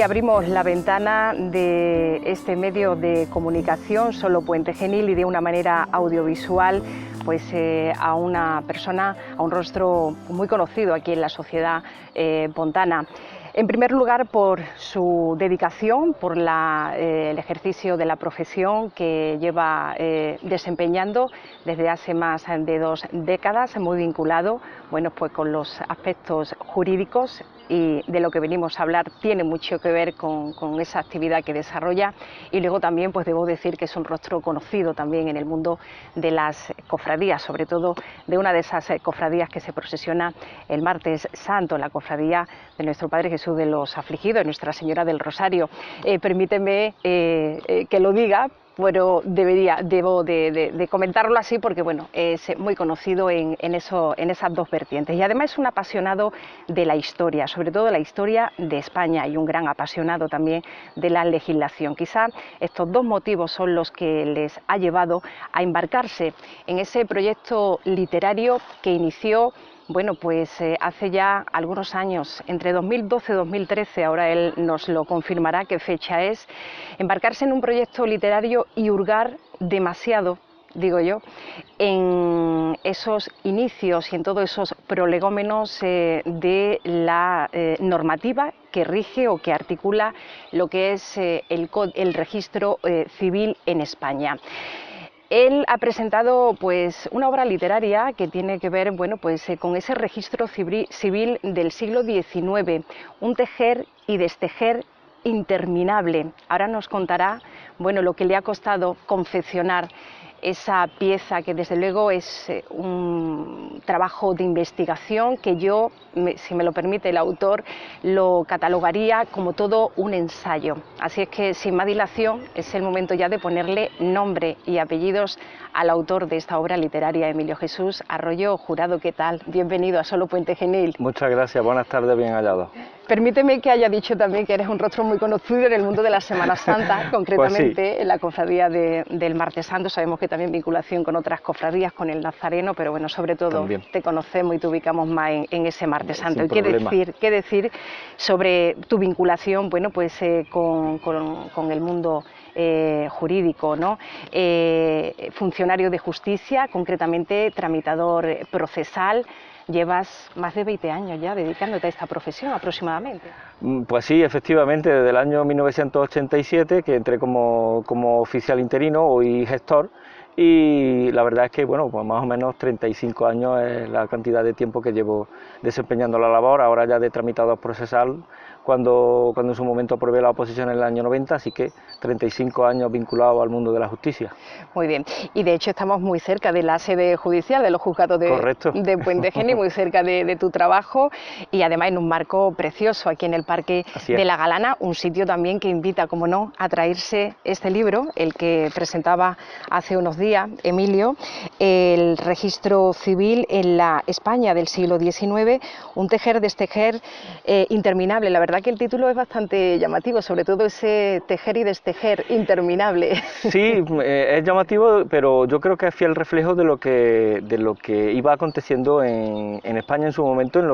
abrimos la ventana de este medio de comunicación, Solo Puente Genil, y de una manera audiovisual, pues a una persona, a un rostro muy conocido aquí en la sociedad pontana. En primer lugar, por su dedicación, por el ejercicio de la profesión que lleva desempeñando desde hace más de 2 décadas, muy vinculado, bueno, pues con los aspectos jurídicos, y de lo que venimos a hablar tiene mucho que ver con esa actividad que desarrolla. Y luego también pues debo decir que es un rostro conocido también en el mundo de las cofradías, sobre todo de una de esas cofradías que se procesiona el martes santo, la cofradía de nuestro Padre Jesús de los Afligidos, de Nuestra Señora del Rosario. Permíteme que lo diga, pero debo de comentarlo así porque bueno, es muy conocido en esas dos vertientes, y además es un apasionado de la historia, sobre todo de la historia de España, y un gran apasionado también de la legislación. Quizá estos dos motivos son los que les ha llevado a embarcarse en ese proyecto literario que inició, bueno, pues hace ya algunos años, entre 2012 y 2013, ahora él nos lo confirmará qué fecha es, embarcarse en un proyecto literario y hurgar demasiado, digo yo, en esos inicios y en todos esos prolegómenos de la normativa que rige o que articula lo que es el registro civil en España. Él ha presentado pues una obra literaria que tiene que ver, bueno, pues con ese registro civil del siglo XIX, un tejer y destejer interminable. Ahora nos contará, bueno, lo que le ha costado confeccionar esa pieza, que desde luego es un trabajo de investigación que yo, si me lo permite el autor, lo catalogaría como todo un ensayo. Así es que, sin más dilación, es el momento ya de ponerle nombre y apellidos al autor de esta obra literaria, Emilio Jesús Arroyo Jurado. ¿Qué tal? Bienvenido a Solo Puente Genil. Muchas gracias, buenas tardes, bien hallado. Permíteme que haya dicho también que eres un rostro muy conocido en el mundo de la Semana Santa, concretamente pues sí, en la cofradía del Martes Santo. Sabemos que también vinculación con otras cofradías, con el Nazareno, pero bueno, sobre todo también te conocemos y te ubicamos más en ese Martes Santo. ¿Y qué decir sobre tu vinculación, bueno, pues con el mundo jurídico, ¿no? Funcionario de justicia, concretamente tramitador procesal? Llevas más de 20 años ya dedicándote a esta profesión aproximadamente. Pues sí, efectivamente, desde el año 1987 que entré como oficial interino, hoy gestor, y la verdad es que, bueno, pues más o menos 35 años es la cantidad de tiempo que llevo desempeñando la labor, ahora ya de tramitador procesal, cuando en su momento aprobé la oposición en el año 90, así que 35 años vinculado al mundo de la justicia. Muy bien, y de hecho estamos muy cerca de la sede judicial, de los juzgados de Puente Genil, muy cerca de tu trabajo, y además en un marco precioso aquí en el Parque de la Galana, un sitio también que invita, como no, a traerse este libro, el que presentaba hace unos días Emilio, el registro civil en la España del siglo XIX, un tejer destejer interminable. La verdad que el título es bastante llamativo, sobre todo ese tejer y destejer interminable. Sí, es llamativo, pero yo creo que es fiel reflejo de lo que iba aconteciendo en España en su momento, en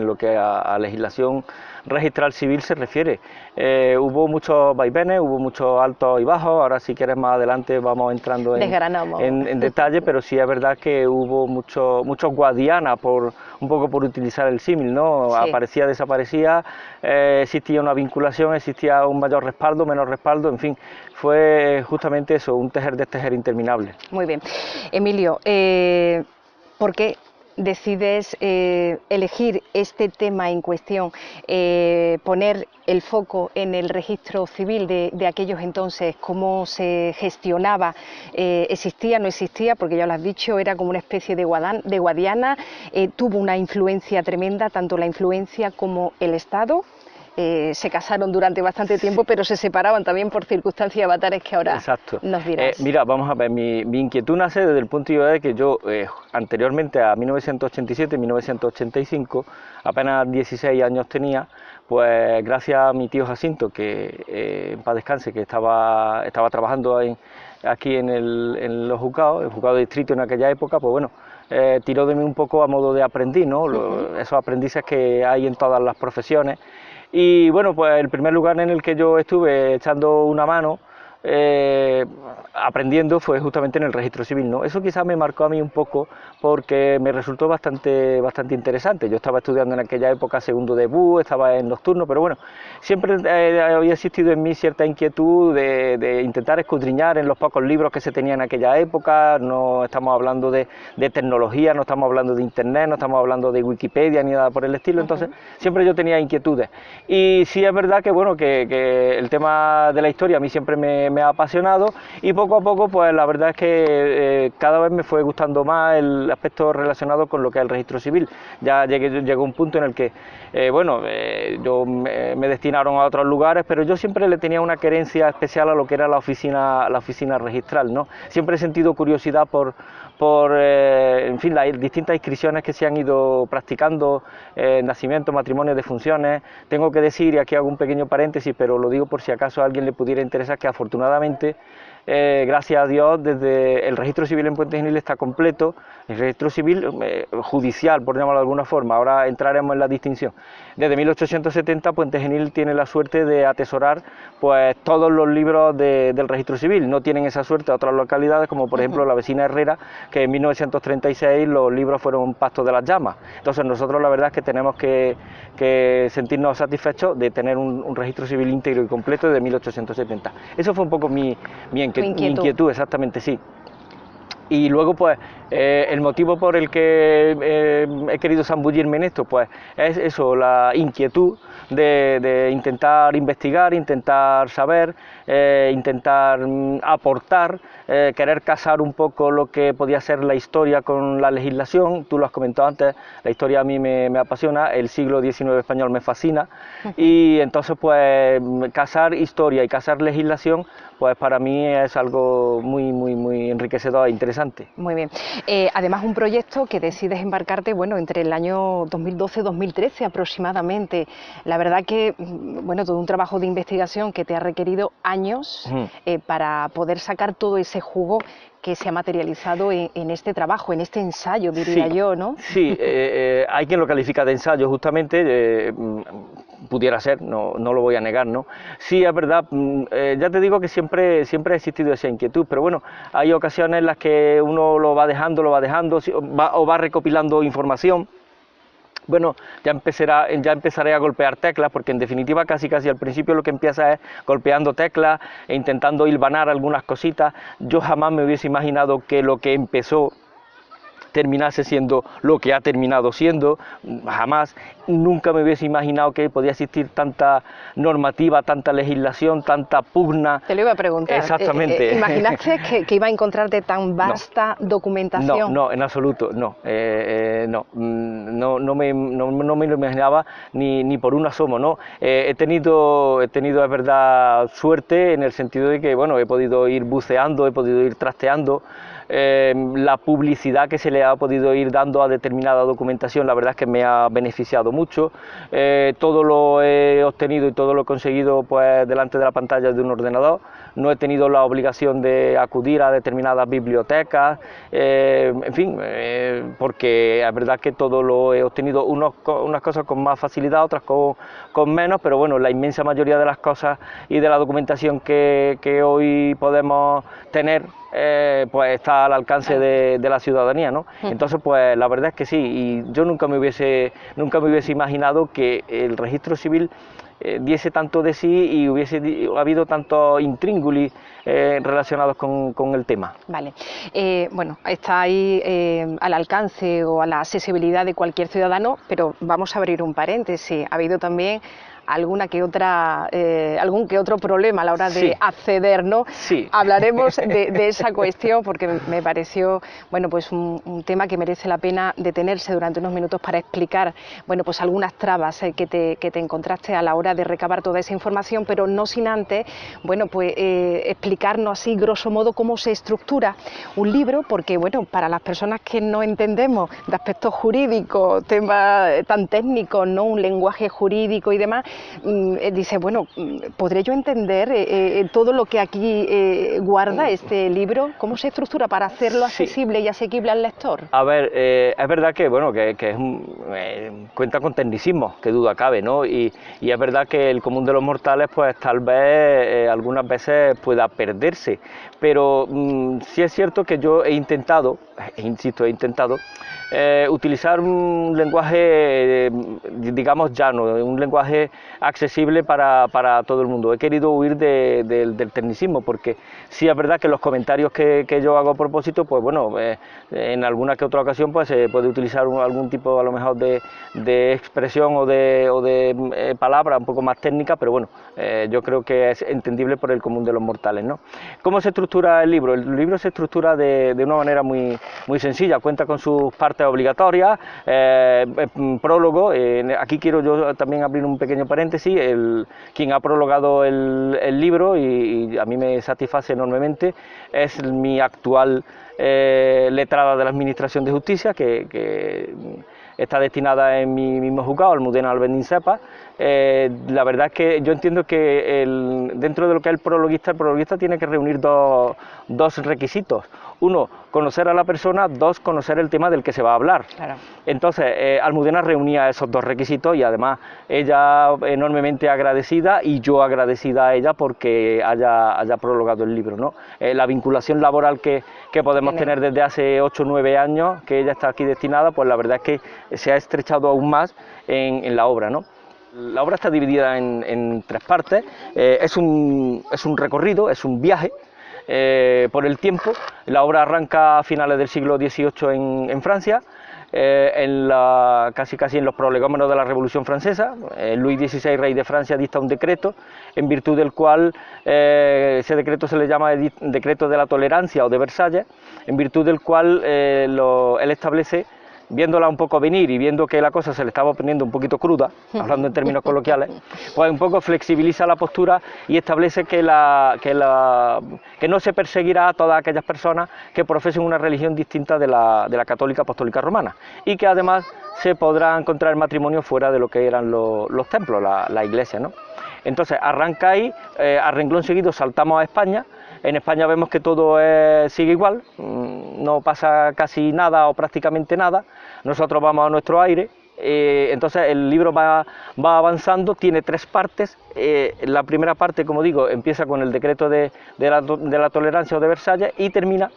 lo que a legislación registral civil se refiere. Hubo muchos vaivenes, hubo muchos altos y bajos. Ahora, si quieres, más adelante vamos entrando en detalle, pero sí es verdad que hubo muchos guadianas, un poco por utilizar el símil, ¿no? Sí. Aparecía, desaparecía, existía una vinculación, existía un mayor respaldo, menor respaldo, en fin, fue justamente eso, un tejer interminable. Muy bien. Emilio, ¿por qué decides elegir este tema en cuestión, poner el foco en el registro civil de aquellos entonces? ¿Cómo se gestionaba? ¿Existía, no existía? Porque ya lo has dicho, era como una especie de guadiana, tuvo una influencia tremenda, tanto la influencia como el Estado. Se casaron durante bastante tiempo, pero se separaban también por circunstancias y avatares que ahora nos dirás. Mira, vamos a ver, mi inquietud nace desde el punto de vista de que yo, anteriormente a 1987-1985, apenas 16 años tenía, pues gracias a mi tío Jacinto, que en paz descanse, que estaba trabajando aquí en los juzgados, el juzgado de distrito en aquella época, pues bueno, tiró de mí un poco a modo de aprendiz, ¿no? Esos aprendices que hay en todas las profesiones. Y bueno, pues el primer lugar en el que yo estuve echando una mano, aprendiendo, fue justamente en el registro civil, ¿no? Eso quizás me marcó a mí un poco porque me resultó bastante interesante. Yo estaba estudiando en aquella época segundo de BU, estaba en nocturno, pero bueno, siempre había existido en mí cierta inquietud de intentar escudriñar en los pocos libros que se tenían en aquella época. No estamos hablando de tecnología, no estamos hablando de internet, no estamos hablando de Wikipedia ni nada por el estilo. Entonces siempre yo tenía inquietudes, y sí es verdad que bueno, que el tema de la historia a mí siempre me ha apasionado, y poco a poco pues la verdad es que cada vez me fue gustando más el aspecto relacionado con lo que es el registro civil. Ya llegó un punto en el que yo me destinaron a otros lugares, pero yo siempre le tenía una querencia especial a lo que era la oficina registral, ¿no? Siempre he sentido curiosidad por en fin, las distintas inscripciones que se han ido practicando, nacimientos, matrimonios, defunciones. Tengo que decir, y aquí hago un pequeño paréntesis, pero lo digo por si acaso a alguien le pudiera interesar, que afortunadamente, gracias a Dios, desde el registro civil en Puente Genil está completo, el registro civil judicial, por llamarlo de alguna forma. Ahora entraremos en la distinción. Desde 1870 Puente Genil tiene la suerte de atesorar pues todos los libros del registro civil. No tienen esa suerte otras localidades, como por ejemplo la vecina Herrera, que en 1936 los libros fueron un Pacto de las Llamas. Entonces nosotros la verdad es que tenemos que sentirnos satisfechos de tener un registro civil íntegro y completo de 1870. Eso fue un poco mi inquietud, exactamente, sí. Y luego pues el motivo por el que he querido zambullirme en esto pues es eso, la inquietud de intentar investigar, intentar saber, intentar aportar, querer casar un poco lo que podía ser la historia con la legislación. Tú lo has comentado antes, la historia a mí me apasiona, el siglo XIX español me fascina, y entonces pues casar historia y casar legislación pues para mí es algo muy enriquecedor e interesante. Muy bien. Además, un proyecto que decides embarcarte, bueno, entre el año 2012-2013 aproximadamente. La verdad que, bueno, todo un trabajo de investigación que te ha requerido años para poder sacar todo ese jugo que se ha materializado en este trabajo, en este ensayo, diría yo, ¿no? Sí, hay quien lo califica de ensayo justamente, pudiera ser, no lo voy a negar, ¿no? Sí, es verdad, ya te digo que siempre ha existido esa inquietud, pero bueno, hay ocasiones en las que uno lo va dejando, o va recopilando información. Bueno, ya empezaré a golpear teclas, porque en definitiva casi al principio lo que empieza es golpeando teclas e intentando hilvanar algunas cositas. Yo jamás me hubiese imaginado que lo que empezó terminase siendo lo que ha terminado siendo, jamás. Nunca me hubiese imaginado que podía existir tanta normativa, tanta legislación, tanta pugna. Te lo iba a preguntar. Exactamente. ¿Imaginaste que iba a encontrarte tan vasta documentación? No, en absoluto, no me lo imaginaba ni por un asomo, ¿no? He tenido, es verdad, suerte en el sentido de que, bueno, he podido ir buceando, he podido ir trasteando. La publicidad que se le ha podido ir dando a determinada documentación, la verdad es que me ha beneficiado mucho. Todo lo he obtenido y todo lo he conseguido pues delante de la pantalla de un ordenador. No he tenido la obligación de acudir a determinadas bibliotecas, en fin, porque es verdad que todo lo he obtenido, unas cosas con más facilidad, otras con menos, pero bueno, la inmensa mayoría de las cosas y de la documentación que hoy podemos tener pues está al alcance de la ciudadanía, ¿no? Entonces pues la verdad es que sí, y yo nunca me hubiese imaginado que el registro civil diese tanto de sí y hubiese habido tantos intríngulis relacionados con el tema. Vale, bueno, está ahí al alcance o a la accesibilidad de cualquier ciudadano, pero vamos a abrir un paréntesis. Ha habido también algún que otro problema a la hora de acceder, ¿no? Sí. Hablaremos de esa cuestión porque me pareció, bueno, pues un tema que merece la pena detenerse durante unos minutos para explicar, bueno, pues algunas trabas que te encontraste a la hora de recabar toda esa información, pero no sin antes, bueno, pues explicarnos así, grosso modo, cómo se estructura un libro, porque, bueno, para las personas que no entendemos de aspectos jurídicos, temas tan técnicos, ¿no? Un lenguaje jurídico y demás, dice, bueno, ¿podré yo entender todo lo que aquí guarda este libro? ¿Cómo se estructura para hacerlo accesible y asequible al lector? A ver, es verdad que, bueno, que cuenta con tecnicismos, que duda cabe, ¿no? Y es verdad que el común de los mortales, pues tal vez algunas veces pueda perderse, pero sí es cierto que yo he intentado, insisto, he intentado utilizar un lenguaje, digamos, llano, un lenguaje accesible para todo el mundo. He querido huir del tecnicismo, porque sí es verdad que los comentarios que yo hago a propósito, pues bueno, en alguna que otra ocasión pues se puede utilizar algún tipo a lo mejor de expresión o de palabra un poco más técnica, pero bueno, yo creo que es entendible por el común de los mortales, ¿no? ¿Cómo se estructura el libro? El libro se estructura de una manera muy sencilla, cuenta con sus partes obligatorias, prólogo, aquí quiero yo también abrir un pequeño paréntesis, quien ha prologado el libro y a mí me satisface enormemente, es mi actual letrada de la Administración de Justicia, que está destinada en mi mismo juzgado, Almudena Albendín Cepa. La verdad es que yo entiendo que dentro de lo que es el prologuista tiene que reunir dos requisitos. Uno, conocer a la persona; dos, conocer el tema del que se va a hablar. Claro. Entonces, Almudena reunía esos dos requisitos y además ella enormemente agradecida y yo agradecida a ella porque haya prologado el libro, ¿no? La vinculación laboral que podemos tener desde hace 8 o 9 años, que ella está aquí destinada, pues la verdad es que se ha estrechado aún más en la obra, ¿no? La obra está dividida en 3 partes, es un recorrido, es un viaje por el tiempo. La obra arranca a finales del siglo XVIII en Francia, casi en los prolegómenos de la Revolución Francesa. Luis XVI, rey de Francia, dicta un decreto en virtud del cual ese decreto se le llama decreto de la tolerancia o de Versalles, en virtud del cual él establece, viéndola un poco venir y viendo que la cosa se le estaba poniendo un poquito cruda, hablando en términos coloquiales, pues un poco flexibiliza la postura y establece que no se perseguirá a todas aquellas personas que profesen una religión distinta de la católica apostólica romana, y que además se podrán contraer matrimonio fuera de lo que eran los templos, la iglesia, ¿no? Entonces arranca ahí, a renglón seguido saltamos a España. En España vemos que todo sigue igual, no pasa casi nada o prácticamente nada, nosotros vamos a nuestro aire. Entonces el libro va avanzando, tiene 3 partes. La primera parte, como digo, empieza con el decreto de la tolerancia o de Versalles y termina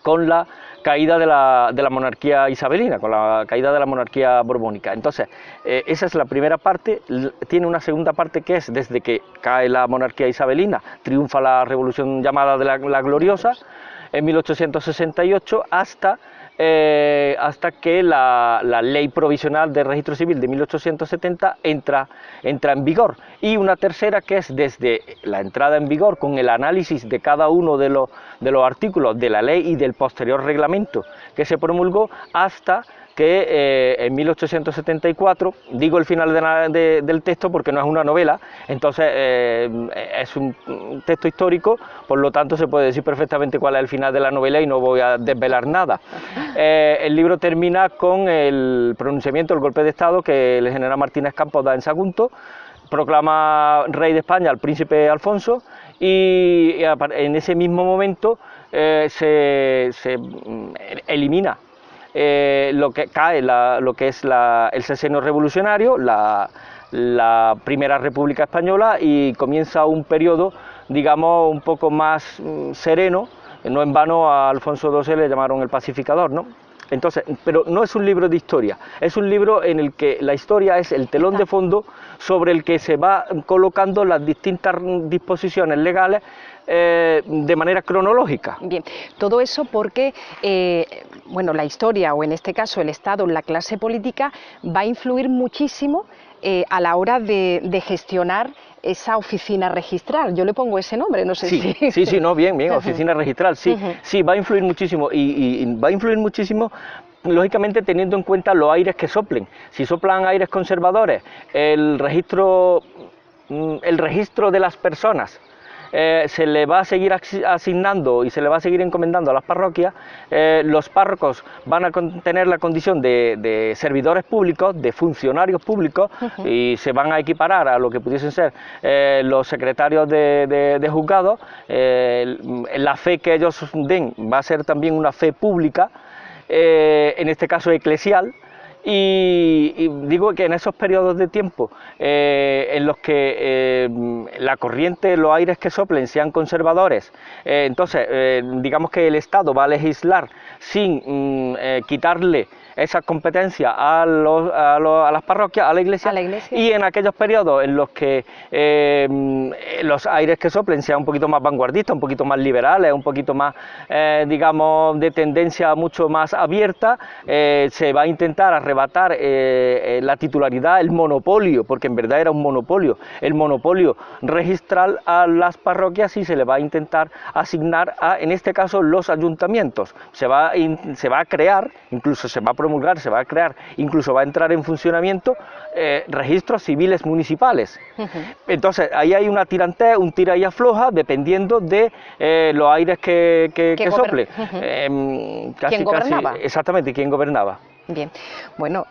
con la caída de la monarquía isabelina, con la caída de la monarquía borbónica. Entonces, esa es la primera parte. Tiene una segunda parte que es desde que cae la monarquía isabelina, triunfa la revolución llamada de la Gloriosa, en 1868, hasta que la ley provisional de registro civil de 1870 entra en vigor, y una tercera que es desde la entrada en vigor, con el análisis de cada uno de los artículos de la ley y del posterior reglamento que se promulgó, hasta que en 1874, digo el final del texto porque no es una novela, entonces es un texto histórico, por lo tanto se puede decir perfectamente cuál es el final de la novela y no voy a desvelar nada. El libro termina con el pronunciamiento del golpe de Estado que el general Martínez Campos da en Sagunto, proclama rey de España al príncipe Alfonso, y en ese mismo momento se elimina lo que cae, lo que es el sexenio revolucionario, la Primera República Española, y comienza un periodo, digamos, un poco más sereno. No en vano a Alfonso XII le llamaron el pacificador, ¿no? Entonces, pero no es un libro de historia, es un libro en el que la historia es el telón de fondo sobre el que se va colocando las distintas disposiciones legales de manera cronológica. Bien, todo eso porque bueno, la historia, o en este caso el Estado, la clase política, va a influir muchísimo a la hora de gestionar esa oficina registral. Yo le pongo ese nombre, no sé si... Sí, no, bien, oficina registral, sí, sí, va a influir muchísimo, y va a influir muchísimo, lógicamente teniendo en cuenta los aires que soplen. Si soplan aires conservadores, el registro de las personas se le va a seguir asignando y se le va a seguir encomendando a las parroquias. Los párrocos van a tener la condición de servidores públicos, de funcionarios públicos, y se van a equiparar a lo que pudiesen ser los secretarios de juzgados. La fe que ellos den va a ser también una fe pública, en este caso eclesial. Y digo que en esos periodos de tiempo en los que la corriente, los aires que soplen sean conservadores, entonces digamos que el Estado va a legislar sin quitarle esa competencia a las parroquias, a la iglesia, y en aquellos periodos en los que los aires que soplen sean un poquito más vanguardistas, un poquito más liberales, un poquito más, digamos, de tendencia mucho más abierta, se va a intentar arrebatar la titularidad, el monopolio, porque en verdad era un monopolio, el monopolio registral a las parroquias, y se le va a intentar asignar a, en este caso, los ayuntamientos. Se va a crear, incluso se va a promulgar, se va a crear, incluso va a entrar en funcionamiento registros civiles municipales. Entonces ahí hay una tirantez, un tira y afloja, dependiendo de los aires que soplen. ¿Quién gobernaba? Exactamente, quién gobernaba. Bien, bueno,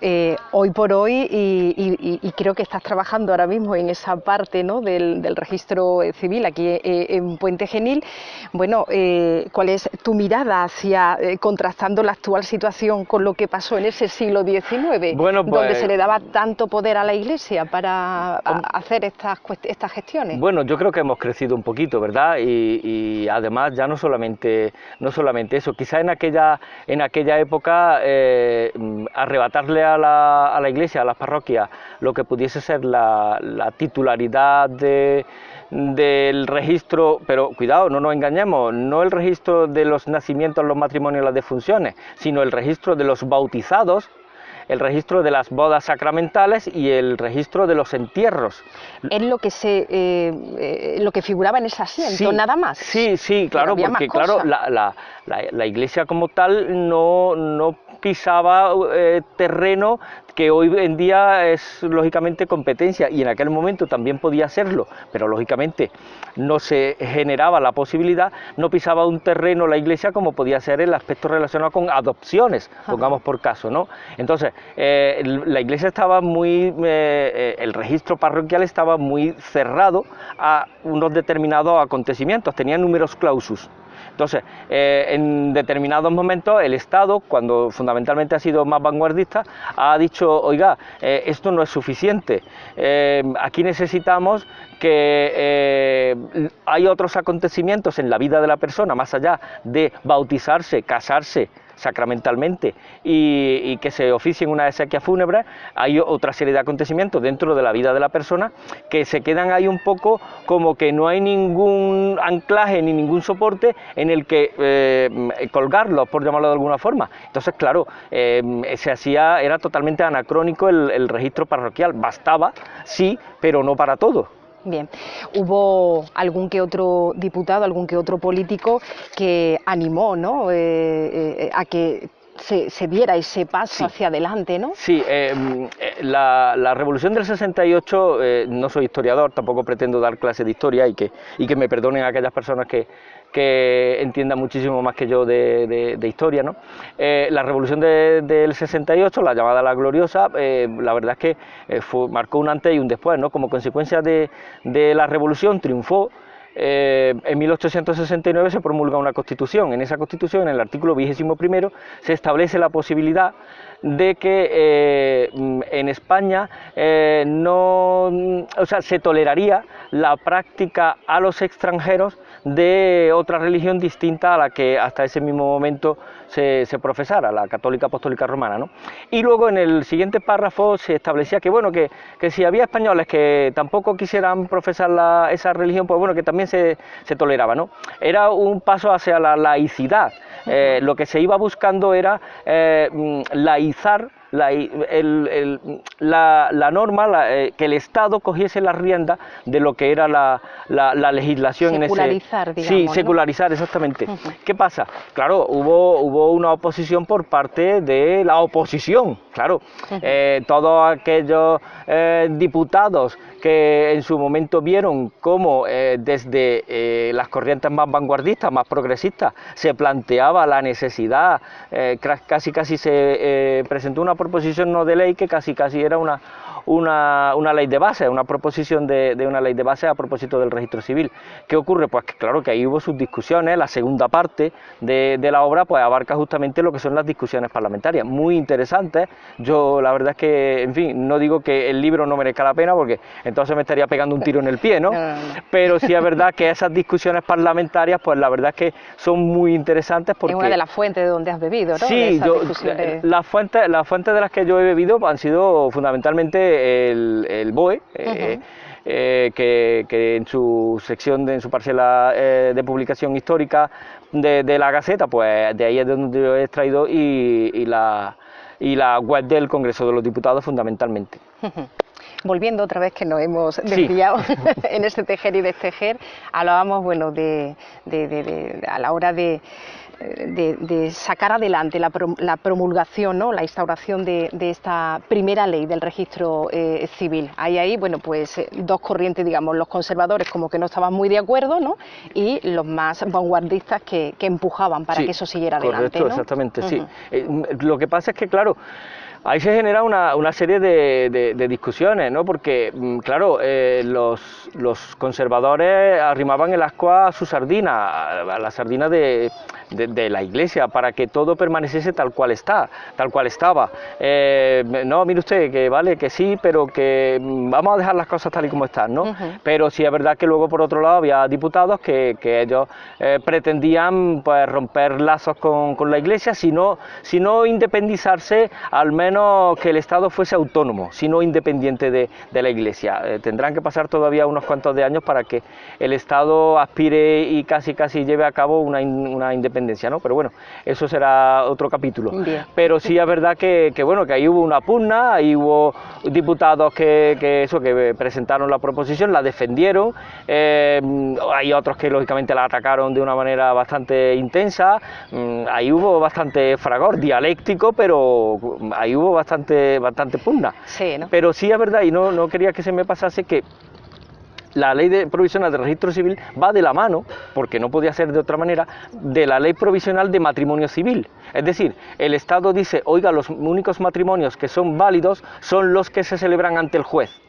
hoy por hoy, y creo que estás trabajando ahora mismo en esa parte, ¿no?, del registro civil aquí en Puente Genil. Bueno, ¿cuál es tu mirada hacia, contrastando la actual situación con lo que pasó en ese siglo XIX, bueno, pues, donde se le daba tanto poder a la Iglesia para hacer estas gestiones? Bueno, yo creo que hemos crecido un poquito, ¿verdad? Y además ya no solamente eso, quizá en aquella época arrebatarle a la Iglesia, a las parroquias, lo que pudiese ser la titularidad del registro, pero cuidado, no nos engañemos, no el registro de los nacimientos, los matrimonios, las defunciones, sino el registro de los bautizados, el registro de las bodas sacramentales y el registro de los entierros. Es lo que figuraba en ese asiento, sí, nada más. Sí, claro, porque claro, la Iglesia como tal no pisaba terreno que hoy en día es lógicamente competencia, y en aquel momento también podía serlo, pero lógicamente no se generaba la posibilidad, no pisaba un terreno la Iglesia como podía ser el aspecto relacionado con adopciones, pongamos por caso, ¿no? Entonces, la Iglesia estaba el registro parroquial estaba muy cerrado a unos determinados acontecimientos, tenía numerus clausus. Entonces, en determinados momentos el Estado, cuando fundamentalmente ha sido más vanguardista, ha dicho, oiga, esto no es suficiente, aquí necesitamos que hay otros acontecimientos en la vida de la persona, más allá de bautizarse, casarse sacramentalmente y que se oficien una exequia fúnebre, hay otra serie de acontecimientos dentro de la vida de la persona que se quedan ahí un poco como que no hay ningún anclaje ni ningún soporte en el que colgarlos, por llamarlo de alguna forma. Entonces, claro, era totalmente anacrónico el registro parroquial, bastaba, sí, pero no para todo. Bien, hubo algún que otro diputado, algún que otro político que animó, ¿no?, a que se diera ese paso hacia adelante, ¿no? Sí, la Revolución del 68, no soy historiador, tampoco pretendo dar clase de historia, y que me perdonen aquellas personas que entiendan muchísimo más que yo de historia, ¿no? La Revolución del 68, la llamada la Gloriosa, la verdad es que marcó un antes y un después, ¿no? Como consecuencia de la Revolución triunfó. En 1869 se promulga una Constitución. En esa Constitución, en el artículo 21, se establece la posibilidad de que en España se toleraría la práctica a los extranjeros de otra religión distinta a la que hasta ese mismo momento se profesara, la católica apostólica romana, ¿no? Y luego en el siguiente párrafo se establecía que, bueno, que si había españoles que tampoco quisieran profesar esa religión, pues bueno, que también se toleraba, ¿no? Era un paso hacia la laicidad. Lo que se iba buscando era laizar la norma, que el Estado cogiese la rienda de lo que era la legislación. Secularizar, digamos, sí, secularizar, exactamente. ¿Qué pasa? Claro, hubo una oposición por parte de la oposición, claro, todos aquellos diputados que en su momento vieron cómo desde las corrientes más vanguardistas, más progresistas, se planteaba la necesidad, casi se presentó una proposición no de ley que casi era una ley de base, una proposición de una ley de base a propósito del registro civil. ¿Qué ocurre? Pues que claro que ahí hubo sus discusiones, la segunda parte de la obra pues abarca justamente lo que son las discusiones parlamentarias, muy interesantes. Yo la verdad es que, en fin, no digo que el libro no merezca la pena porque entonces me estaría pegando un tiro en el pie, ¿no? Pero sí es verdad que esas discusiones parlamentarias pues la verdad es que son muy interesantes porque... Es una de las fuentes de donde has bebido, ¿no? Sí, las fuentes de las que yo he bebido han sido fundamentalmente el BOE, que en su sección, en su parcela de publicación histórica de la Gaceta, pues de ahí es de donde yo he extraído y la web del Congreso de los Diputados fundamentalmente. Volviendo otra vez, que nos hemos desviado en este tejer y destejer, hablábamos, bueno, a la hora de sacar adelante la promulgación, ¿no? La instauración de esta primera ley del registro civil. Hay ahí, bueno, pues dos corrientes, digamos, los conservadores como que no estaban muy de acuerdo, ¿no? Y los más vanguardistas que empujaban para que eso siguiera adelante, correcto, ¿no? Exactamente, sí. Lo que pasa es que, claro, ahí se genera una serie de discusiones, ¿no? Porque, claro, los conservadores arrimaban el ascua a su sardina, a la sardina de la Iglesia, para que todo permaneciese tal cual estaba. No, mire usted, que vale, que sí, pero que vamos a dejar las cosas tal y como están, ¿no? Pero sí es verdad que luego, por otro lado, había diputados que ellos pretendían pues romper lazos con la Iglesia, si no independizarse, al menos que el Estado fuese autónomo, sino independiente de la Iglesia. Tendrán que pasar todavía unos cuantos de años para que el Estado aspire y casi lleve a cabo una independencia, ¿no? Pero bueno, eso será otro capítulo. Bien. Pero sí es verdad que ahí hubo una pugna, ahí hubo diputados que presentaron la proposición, la defendieron, hay otros que lógicamente la atacaron de una manera bastante intensa, ahí hubo bastante fragor dialéctico, pero ahí hubo bastante pugna. Sí, ¿no? Pero sí es verdad, y no quería que se me pasase, que la ley provisional de registro civil va de la mano, porque no podía ser de otra manera, de la ley provisional de matrimonio civil. Es decir, el Estado dice, oiga, los únicos matrimonios que son válidos son los que se celebran ante el juez.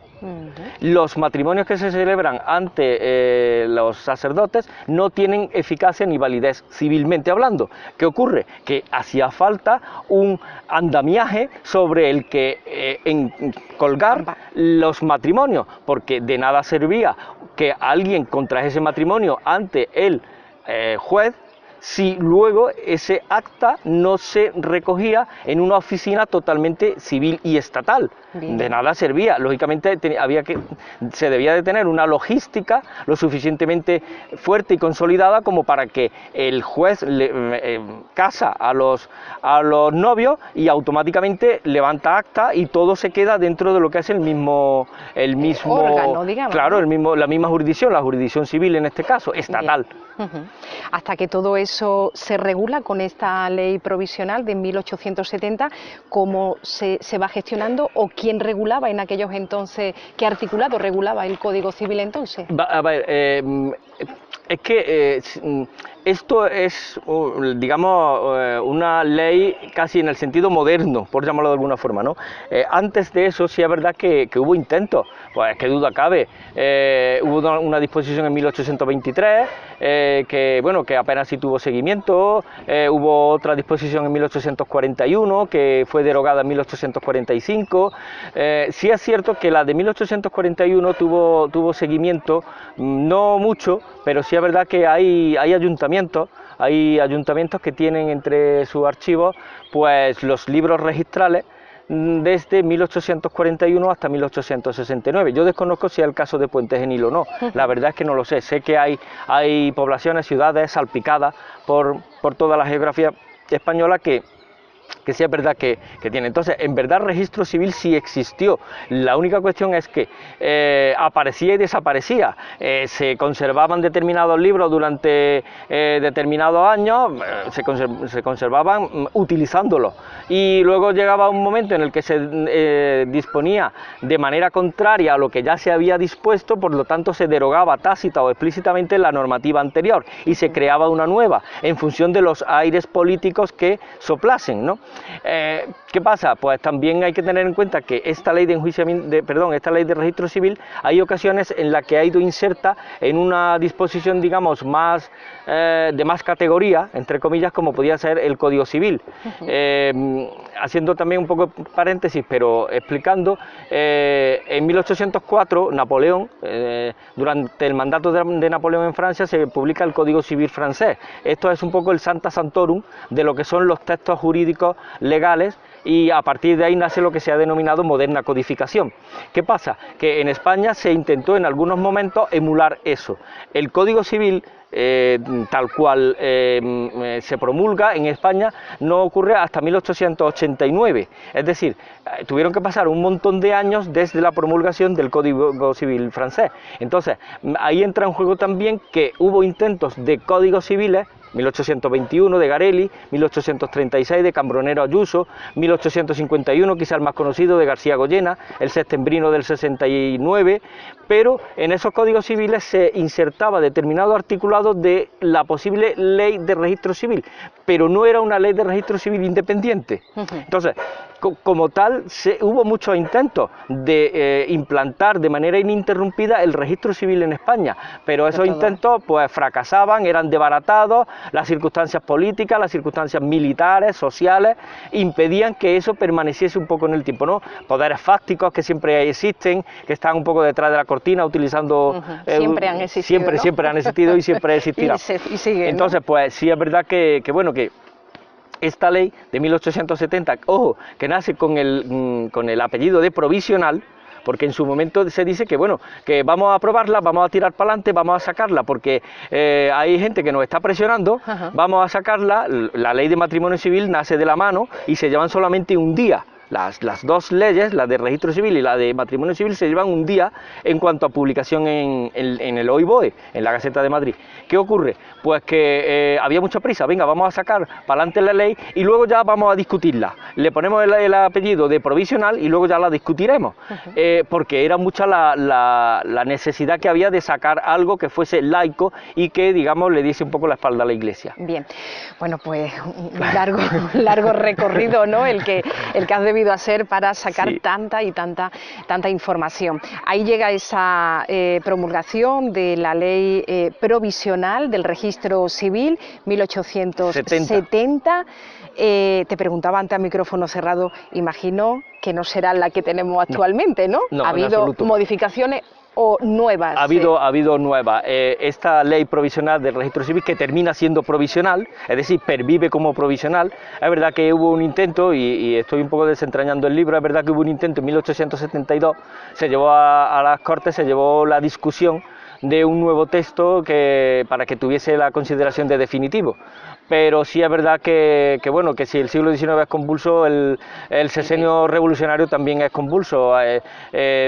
Los matrimonios que se celebran ante los sacerdotes no tienen eficacia ni validez civilmente hablando. ¿Qué ocurre? Que hacía falta un andamiaje sobre el que colgar los matrimonios, porque de nada servía que alguien contrajese matrimonio ante el juez si luego ese acta no se recogía en una oficina totalmente civil y estatal. Bien. De nada servía. Lógicamente se debía de tener una logística lo suficientemente fuerte y consolidada como para que el juez casa a los novios y automáticamente levanta acta y todo se queda dentro de lo que es el mismo órgano, digamos, claro, ¿no? la misma jurisdicción, la jurisdicción civil en este caso, estatal. Hasta que todo eso se regula con esta ley provisional de 1870, ¿cómo se va gestionando o quién regulaba en aquellos entonces, qué articulado regulaba el Código Civil entonces? A ver, es que esto es, digamos, una ley casi en el sentido moderno, por llamarlo de alguna forma, ¿no? Antes de eso sí es verdad que hubo intentos, pues qué duda cabe. Hubo una disposición en 1823 que apenas sí tuvo seguimiento. Hubo otra disposición en 1841 que fue derogada en 1845. Sí es cierto que la de 1841 tuvo seguimiento, no mucho, pero sí es verdad que hay ayuntamientos que tienen entre sus archivos pues los libros registrales desde 1841 hasta 1869. Yo desconozco si es el caso de Puente Genil o no, la verdad es que no lo sé. Sé que hay poblaciones, ciudades salpicadas por toda la geografía española que que sí es verdad que tiene. Entonces, en verdad, registro civil sí existió. La única cuestión es que aparecía y desaparecía. Se conservaban determinados libros durante determinados años, se conservaban utilizándolos. Y luego llegaba un momento en el que se disponía de manera contraria a lo que ya se había dispuesto, por lo tanto se derogaba tácita o explícitamente la normativa anterior y se creaba una nueva en función de los aires políticos que soplasen, ¿no? ¿Qué pasa? Pues también hay que tener en cuenta que esta ley de esta ley de registro civil, hay ocasiones en las que ha ido inserta en una disposición, digamos, más de más categoría, entre comillas, como podía ser el Código Civil. Haciendo también un poco paréntesis, pero explicando, en 1804 Napoleón, durante el mandato de Napoleón en Francia, se publica el Código Civil francés. Esto es un poco el Sancta Sanctorum de lo que son los textos jurídicos legales, y a partir de ahí nace lo que se ha denominado moderna codificación. ¿Qué pasa? Que en España se intentó en algunos momentos emular eso. El Código Civil, tal cual se promulga en España, no ocurre hasta 1889, es decir, tuvieron que pasar un montón de años desde la promulgación del Código Civil francés. Entonces, ahí entra en juego también que hubo intentos de códigos civiles, 1821 de Garelli, 1836 de Cambronero Ayuso, 1851, quizá el más conocido, de García Goyena, el septembrino del 69, pero en esos códigos civiles se insertaba determinado articulado de la posible ley de registro civil, pero no era una ley de registro civil independiente. Entonces, como tal, hubo muchos intentos de implantar de manera ininterrumpida el registro civil en España, pero esos intentos pues fracasaban, eran desbaratados, las circunstancias políticas, las circunstancias militares, sociales, impedían que eso permaneciese un poco en el tiempo, ¿no? Poderes fácticos que siempre existen, que están un poco detrás de la cortina, utilizando... siempre han existido, ¿no? Siempre han existido y siempre existirán. y siguen, entonces, ¿no? Pues sí es verdad que esta ley de 1870, ojo, que nace con el apellido de provisional, porque en su momento se dice que bueno, que vamos a aprobarla, vamos a tirar para adelante, vamos a sacarla, porque hay gente que nos está presionando, vamos a sacarla. La ley de matrimonio civil nace de la mano y se llevan solamente un día. Las dos leyes, la de registro civil y la de matrimonio civil, se llevan un día en cuanto a publicación en el OIBOE, en la Gaceta de Madrid. ¿Qué ocurre? Pues que había mucha prisa, venga, vamos a sacar para adelante la ley y luego ya vamos a discutirla. Le ponemos el apellido de provisional y luego ya la discutiremos, porque era mucha la necesidad que había de sacar algo que fuese laico y que, digamos, le diese un poco la espalda a la Iglesia. Bien, bueno, pues un largo recorrido, ¿no? El que has debido hacer para sacar tanta información. Ahí llega esa promulgación de la ley provisional del registro civil, 1870. Te preguntaba antes a micrófono cerrado, imagino que no será la que tenemos actualmente, ¿no? No, ¿Ha habido modificaciones o nuevas? Ha habido nuevas. Esta ley provisional del registro civil, que termina siendo provisional, es decir, pervive como provisional. Es verdad que hubo un intento, y estoy un poco desentrañando el libro, es verdad que hubo un intento en 1872, se llevó a las Cortes, se llevó la discusión de un nuevo texto para que tuviese la consideración de definitivo. Pero sí es verdad que bueno, que si el siglo XIX es convulso, el sexenio revolucionario también es convulso.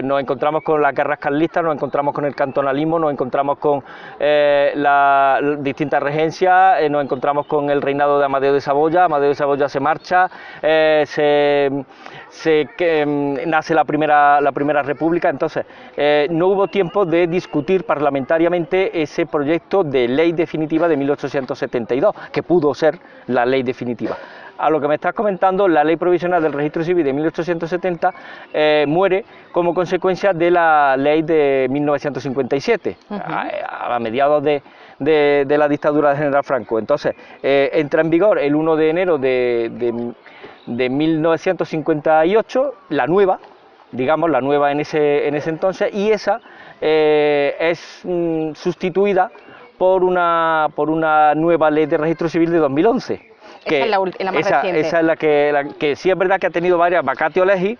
Nos encontramos con las guerras carlistas, nos encontramos con el cantonalismo, nos encontramos con las distintas regencias, nos encontramos con el reinado de Amadeo de Saboya se marcha, nace la primera república. Entonces no hubo tiempo de discutir parlamentariamente ese proyecto de ley definitiva de 1872, que pudo ser la ley definitiva. A lo que me estás comentando, la ley provisional del registro civil de 1870 muere como consecuencia de la ley de 1957, a mediados de la dictadura de General Franco. Entonces, entra en vigor el 1 de enero de 1958, la nueva, digamos, la nueva en ese entonces, y esa es sustituida por una nueva ley de registro civil de 2011. Esa es la más reciente. Esa es la que sí es verdad que ha tenido varias vacatio legis,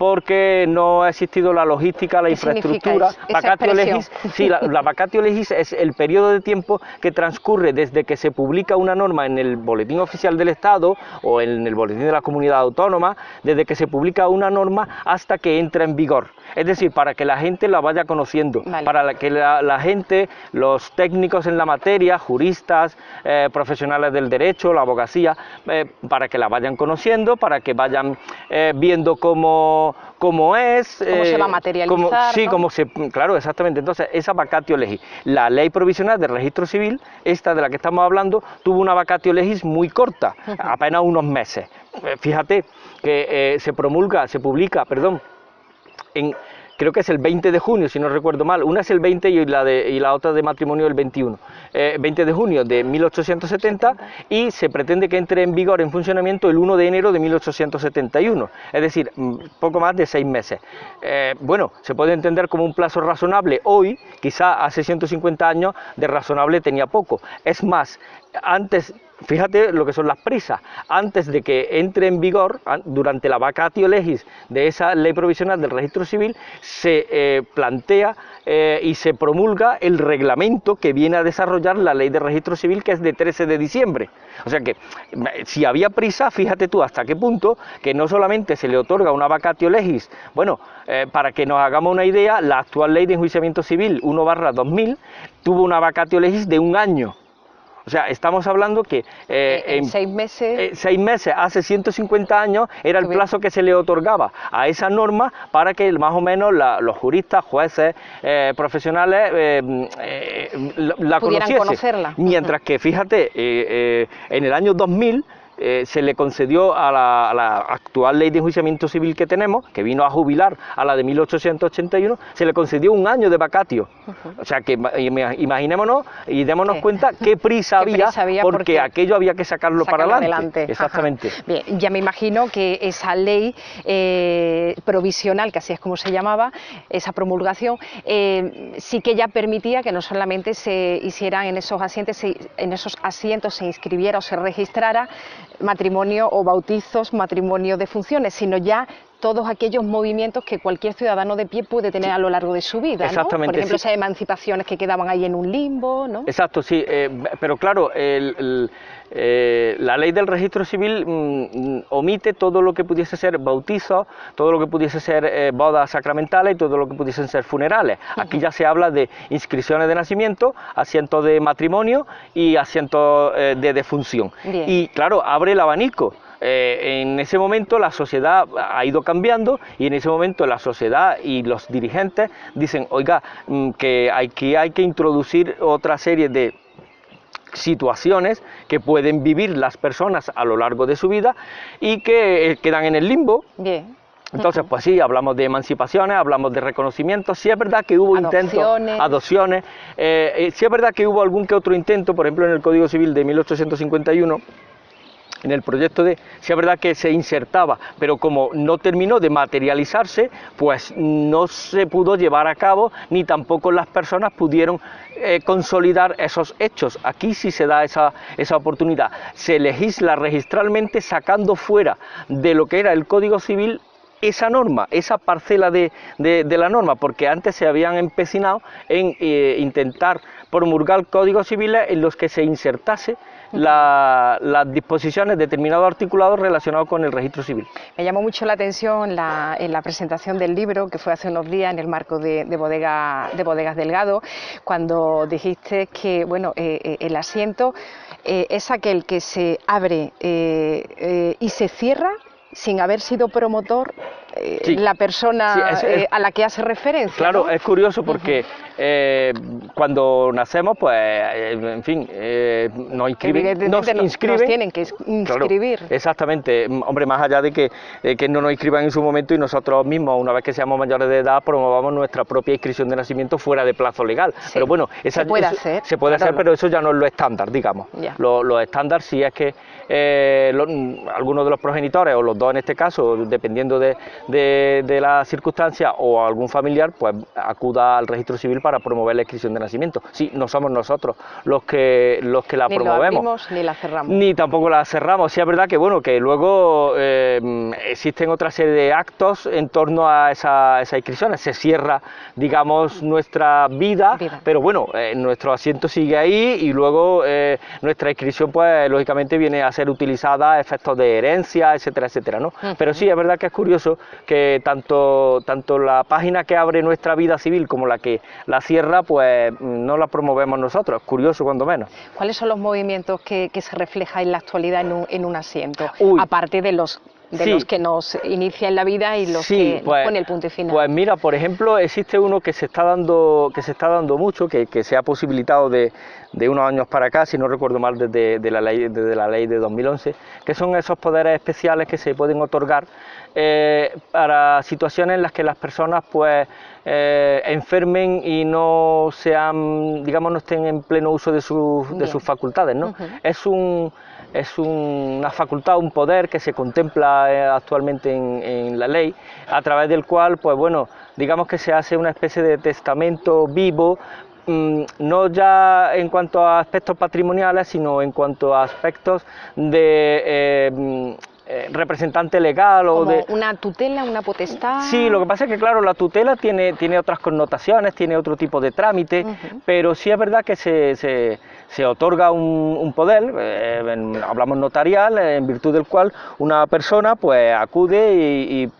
porque no ha existido la logística, la infraestructura. Vacatio legis, sí, la vacatio legis es el periodo de tiempo que transcurre desde que se publica una norma en el Boletín Oficial del Estado o en el Boletín de la Comunidad Autónoma, desde que se publica una norma hasta que entra en vigor. Es decir, para que la gente la vaya conociendo, para que la gente, los técnicos en la materia, juristas, profesionales del derecho, la abogacía, para que la vayan conociendo, para que vayan viendo cómo es. Cómo se va a materializar. Sí, ¿no? claro, exactamente. Entonces, esa vacatio legis. La ley provisional del registro civil, esta de la que estamos hablando, tuvo una vacatio legis muy corta, apenas unos meses. Fíjate que se publica, creo que es el 20 de junio, si no recuerdo mal, una es el 20 y la otra de matrimonio el 21, 20 de junio de 1870, y se pretende que entre en vigor, en funcionamiento, el 1 de enero de 1871, es decir, poco más de 6 meses. Bueno, se puede entender como un plazo razonable hoy, quizá hace 150 años de razonable tenía poco. Es más, antes, fíjate lo que son las prisas, antes de que entre en vigor, durante la vacatio legis de esa ley provisional del registro civil, se plantea y se promulga el reglamento que viene a desarrollar la ley de registro civil, que es de 13 de diciembre. O sea que, si había prisa, fíjate tú hasta qué punto, que no solamente se le otorga una vacatio legis, bueno, para que nos hagamos una idea, la actual ley de enjuiciamiento civil 1/2000 tuvo una vacatio legis de 1 año. O sea, estamos hablando que en 6 meses... 6 meses, hace 150 años, era el plazo que se le otorgaba a esa norma para que más o menos los juristas, jueces, profesionales la pudieran conocerla. Mientras que, fíjate, en el año 2000... se le concedió a la actual ley de enjuiciamiento civil que tenemos, que vino a jubilar a la de 1881, se le concedió 1 año de vacatio. O sea que imaginémonos y démonos cuenta qué prisa había, porque aquello había que sacarlo para adelante. Exactamente. Bien, ya me imagino que esa ley provisional, que así es como se llamaba, esa promulgación, sí que ya permitía que no solamente se hicieran en esos asientos se inscribiera o se registrara matrimonio o bautizos, matrimonio de funciones, sino ya todos aquellos movimientos que cualquier ciudadano de pie puede tener a lo largo de su vida, ¿no? Por ejemplo, esas emancipaciones que quedaban ahí en un limbo, ¿no? Exacto, sí, pero claro, la ley del registro civil omite todo lo que pudiese ser bautizo, todo lo que pudiese ser bodas sacramentales y todo lo que pudiesen ser funerales. Aquí ya se habla de inscripciones de nacimiento, asientos de matrimonio y asientos de defunción. Bien. Y claro, abre el abanico. En ese momento la sociedad ha ido cambiando y en ese momento la sociedad y los dirigentes dicen, oiga, que aquí hay que introducir otra serie de situaciones que pueden vivir las personas a lo largo de su vida y que quedan en el limbo. Bien. Entonces, pues sí, hablamos de emancipaciones, hablamos de reconocimientos. Sí es verdad que hubo adopciones, sí es verdad que hubo algún que otro intento, por ejemplo en el Código Civil de 1851, en el proyecto sí es verdad que se insertaba, pero como no terminó de materializarse, pues no se pudo llevar a cabo, ni tampoco las personas pudieron consolidar esos hechos. Aquí sí se da esa oportunidad. Se legisla registralmente sacando fuera de lo que era el Código Civil esa norma, esa parcela de la norma, porque antes se habían empecinado en intentar promulgar códigos civiles en los que se insertase las disposiciones de determinados articulados relacionados con el registro civil. Me llamó mucho la atención en la presentación del libro, que fue hace unos días en el marco de Bodegas Delgado, cuando dijiste que bueno, el asiento es aquel que se abre y se cierra sin haber sido promotor sí, la persona sí, a la que hace referencia. Claro, ¿no? Es curioso porque cuando nacemos, pues, en fin, nos inscriben, nos tienen que inscribir. Claro, exactamente, hombre, más allá de que no nos inscriban en su momento y nosotros mismos, una vez que seamos mayores de edad, promovamos nuestra propia inscripción de nacimiento fuera de plazo legal. Sí, pero bueno, se puede hacer, pero eso ya no es lo estándar, digamos. Lo estándar sí es que algunos de los progenitores, o los dos en este caso, dependiendo de de la circunstancia o algún familiar, pues acuda al registro civil para promover la inscripción de nacimiento. Sí, no somos nosotros los que la ni promovemos. Ni la abrimos ni la cerramos. Ni tampoco la cerramos. Sí, es verdad que bueno, que luego existen otra serie de actos en torno a esas inscripciones. Se cierra, digamos, nuestra vida. Pero bueno, nuestro asiento sigue ahí y luego nuestra inscripción, pues lógicamente viene a ser utilizada a efectos de herencia, etcétera, etcétera, ¿no? Pero sí, es verdad que es curioso que tanto la página que abre nuestra vida civil como la que la cierra, pues no la promovemos nosotros. Es curioso, cuando menos. ¿Cuáles son los movimientos que se reflejan en la actualidad en un asiento? Aparte de los que nos inician la vida y los que nos pone el punto y final. Pues mira, por ejemplo, existe uno que se está dando mucho, que se ha posibilitado de unos años para acá, si no recuerdo mal, desde la ley de 2011, que son esos poderes especiales que se pueden otorgar para situaciones en las que las personas pues enfermen y no sean, digamos, no estén en pleno uso de sus facultades, ¿no? Es una facultad, un poder que se contempla actualmente en la ley, a través del cual, pues bueno, digamos que se hace una especie de testamento vivo, no ya en cuanto a aspectos patrimoniales, sino en cuanto a aspectos de representante legal o como una tutela, una potestad. Sí, lo que pasa es que claro, la tutela tiene otras connotaciones, tiene otro tipo de trámite, pero sí es verdad que se otorga un poder, hablamos notarial, en virtud del cual una persona pues acude y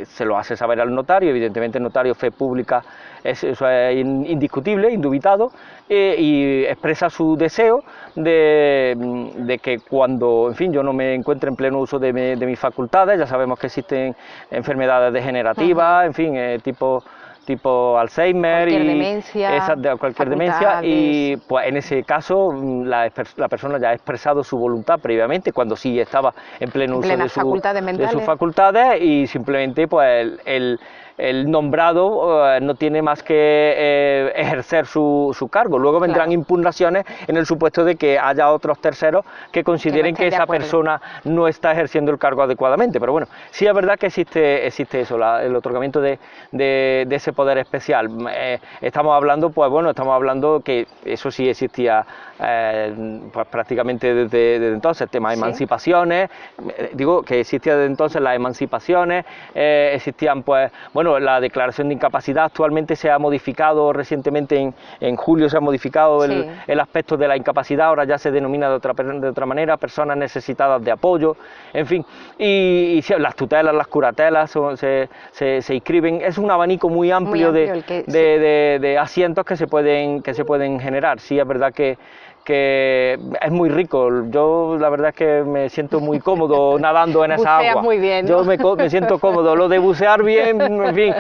se lo hace saber al notario. Evidentemente el notario, fe pública, eso es indiscutible, indubitado, y expresa su deseo de que cuando, en fin, yo no me encuentre en pleno uso de mis facultades. Ya sabemos que existen enfermedades degenerativas, en fin, tipo Alzheimer, cualquier demencia, y pues en ese caso la persona ya ha expresado su voluntad previamente, cuando sí estaba en pleno uso de sus facultades, y simplemente pues el nombrado no tiene más que ejercer su cargo. Luego vendrán impugnaciones en el supuesto de que haya otros terceros que consideren que esa persona no está ejerciendo el cargo adecuadamente. Pero bueno, sí es verdad que existe eso, el otorgamiento de ese poder especial. Estamos hablando que eso sí existía pues prácticamente desde entonces, el tema de emancipaciones, digo que existía desde entonces las emancipaciones, existían pues, bueno, la declaración de incapacidad actualmente se ha modificado recientemente, en julio se ha modificado el aspecto de la incapacidad, ahora ya se denomina de otra manera, personas necesitadas de apoyo, en fin, y las tutelas, las curatelas se inscriben. Es un abanico muy amplio de asientos que se pueden generar. Sí, es verdad que es muy rico. Yo la verdad es que me siento muy cómodo nadando en esa agua. Muy bien, ¿no? Yo me siento cómodo. Lo de bucear bien, en fin,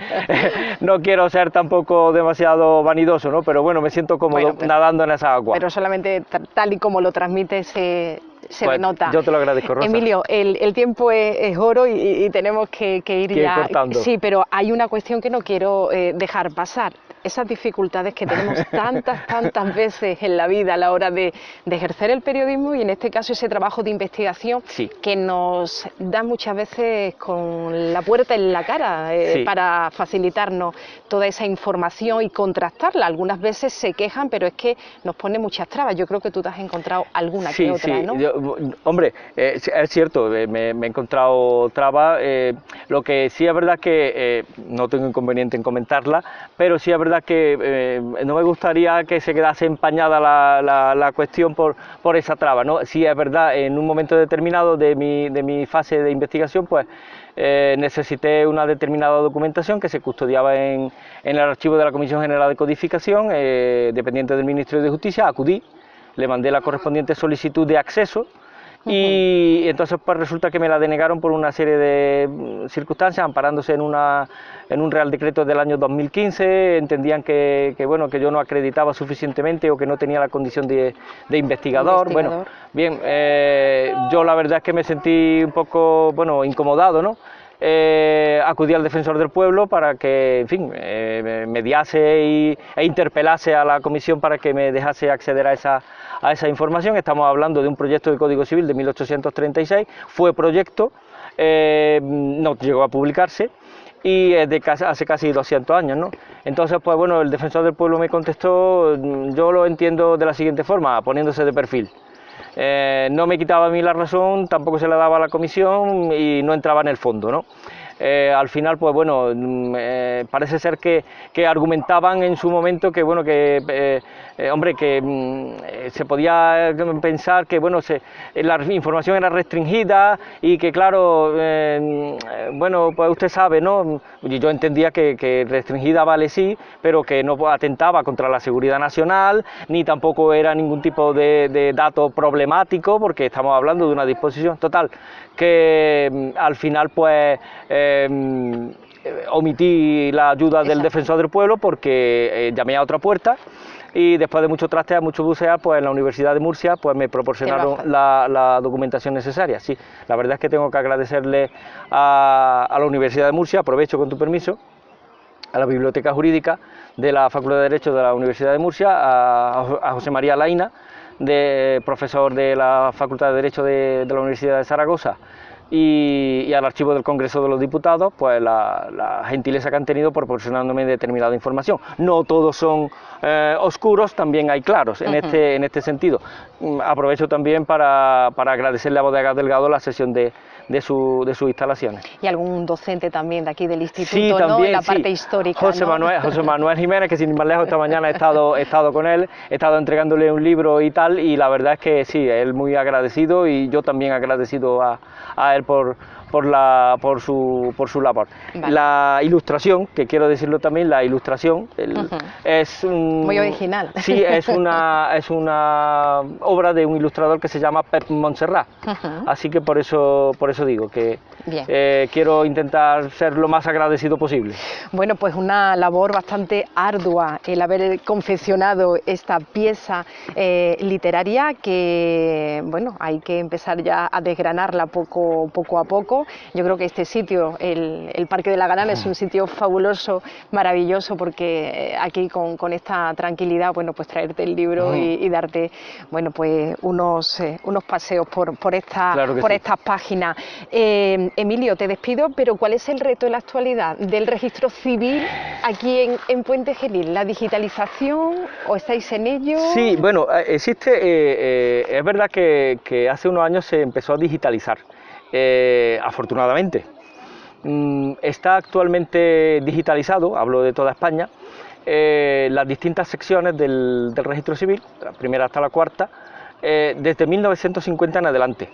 no quiero ser tampoco demasiado vanidoso, ¿no? Pero bueno, me siento cómodo nadando en esa agua. Pero solamente tal y como lo transmite se pues nota. Yo te lo agradezco, Rosa. Emilio, el tiempo es oro y tenemos que ir ya cortando. Sí, pero hay una cuestión que no quiero dejar pasar. Esas dificultades que tenemos tantas veces en la vida a la hora de ejercer el periodismo, y en este caso ese trabajo de investigación que nos da muchas veces con la puerta en la cara para facilitarnos toda esa información y contrastarla. Algunas veces se quejan, pero es que nos pone muchas trabas. Yo creo que tú te has encontrado alguna que otra, ¿no? Hombre, es cierto, me he encontrado trabas. Lo que sí es verdad que no tengo inconveniente en comentarla, pero sí es verdad que no me gustaría que se quedase empañada la cuestión por esa traba, ¿no? Sí es verdad, en un momento determinado de mi fase de investigación, pues necesité una determinada documentación que se custodiaba en el archivo de la Comisión General de Codificación, dependiente del Ministerio de Justicia. Acudí, le mandé la correspondiente solicitud de acceso, y entonces pues resulta que me la denegaron por una serie de circunstancias, amparándose en un Real Decreto del año 2015. Entendían que yo no acreditaba suficientemente o que no tenía la condición de investigador. Bueno, bien, yo la verdad es que me sentí un poco, incomodado, ¿no? Acudí al defensor del pueblo para que, en fin, mediase e interpelase a la comisión para que me dejase acceder a esa información. Estamos hablando de un proyecto de Código Civil de 1836, fue proyecto, no llegó a publicarse y es de hace casi 200 años, ¿no? Entonces, pues bueno, el defensor del pueblo me contestó, yo lo entiendo de la siguiente forma, poniéndose de perfil. No me quitaba a mí la razón, tampoco se la daba a la comisión y no entraba en el fondo, ¿no? Al final, pues bueno, parece ser que argumentaban en su momento que, bueno, hombre, que se podía pensar que, bueno, la información era restringida y que, claro, bueno, pues usted sabe, ¿no? Yo entendía que restringida vale sí, pero que no atentaba contra la seguridad nacional, ni tampoco era ningún tipo de dato problemático, porque estamos hablando de una disposición total, que al final, pues, omití la ayuda del defensor del pueblo porque llamé a otra puerta y después de mucho trastear, mucho bucear, pues en la Universidad de Murcia pues me proporcionaron la documentación necesaria. Sí, la verdad es que tengo que agradecerle a la Universidad de Murcia, aprovecho con tu permiso, a la Biblioteca Jurídica de la Facultad de Derecho de la Universidad de Murcia, a José María Laina, profesor de la Facultad de Derecho de la Universidad de Zaragoza, y al Archivo del Congreso de los Diputados, pues la gentileza que han tenido proporcionándome determinada información. No todos son oscuros, también hay claros en este sentido. Aprovecho también para agradecerle a Bodegas Delgado la sesión de sus instalaciones. Y algún docente también de aquí del instituto, sí, ¿no? También, en la parte histórica. José Manuel Jiménez, que sin ir más lejos esta mañana he estado con él, he estado entregándole un libro y tal, y la verdad es que sí, él muy agradecido y yo también agradecido a él por su labor. Vale. La ilustración, que quiero decirlo también, la ilustración es muy original. Sí, es una obra de un ilustrador que se llama Pep Montserrat. Así que por eso digo que quiero intentar ser lo más agradecido posible. Bueno, pues una labor bastante ardua el haber confeccionado esta pieza literaria que, bueno, hay que empezar ya a desgranarla poco a poco. Yo creo que este sitio, el Parque de la Galana, es un sitio fabuloso, maravilloso, porque aquí con esta tranquilidad, bueno, pues traerte el libro y darte, bueno, pues unos paseos por estas páginas. Emilio, te despido, pero ¿cuál es el reto en la actualidad del registro civil aquí en Puente Genil? ¿La digitalización o estáis en ello? Sí, bueno, existe, es verdad que hace unos años se empezó a digitalizar. Afortunadamente está actualmente digitalizado, hablo de toda España, las distintas secciones del registro civil, de la primera hasta la cuarta, desde 1950 en adelante.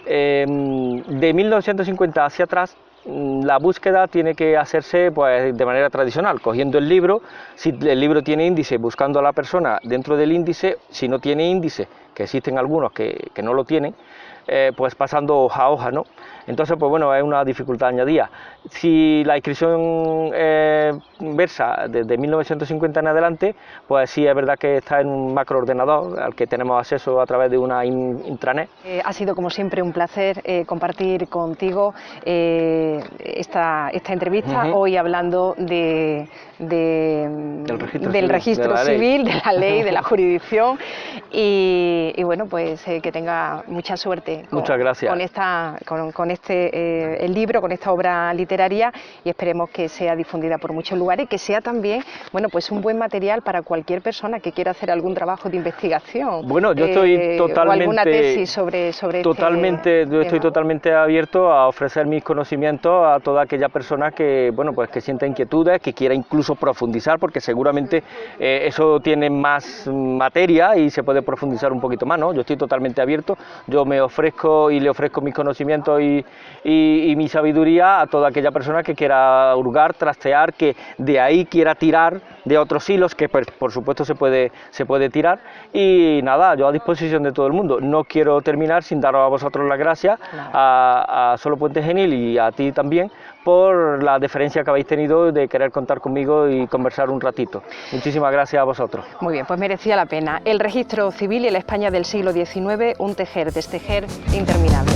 De 1950 hacia atrás, la búsqueda tiene que hacerse pues, de manera tradicional, cogiendo el libro, si el libro tiene índice, buscando a la persona dentro del índice, si no tiene índice, que existen algunos que no lo tienen, pues pasando hoja a hoja, ¿no? Entonces, pues bueno, es una dificultad añadida. Si la inscripción versa desde 1950 en adelante, pues sí es verdad que está en un macroordenador al que tenemos acceso a través de una intranet. Ha sido como siempre un placer compartir contigo esta entrevista, hoy hablando del registro civil, de la ley, de la jurisdicción, y bueno, pues que tenga mucha suerte. Muchas gracias. Con el libro, con esta obra literaria, y esperemos que sea difundida por muchos lugares y que sea también, bueno, pues un buen material para cualquier persona que quiera hacer algún trabajo de investigación. Bueno, yo estoy totalmente, o alguna tesis sobre yo estoy totalmente abierto a ofrecer mis conocimientos a toda aquella persona que, bueno, pues que sienta inquietudes, que quiera incluso profundizar, porque seguramente eso tiene más materia y se puede profundizar un poquito más, ¿no? Yo estoy totalmente abierto, yo me ofrezco y le ofrezco mis conocimientos y mi sabiduría a toda aquella persona que quiera hurgar, trastear, que de ahí quiera tirar de otros hilos, que por supuesto se puede tirar, y nada, yo a disposición de todo el mundo. No quiero terminar sin daros a vosotros las gracias, a Solo Puente Genil y a ti también, por la deferencia que habéis tenido de querer contar conmigo y conversar un ratito. Muchísimas gracias a vosotros. Muy bien, pues merecía la pena. El registro civil y la España del siglo XIX, un tejer, destejer interminable.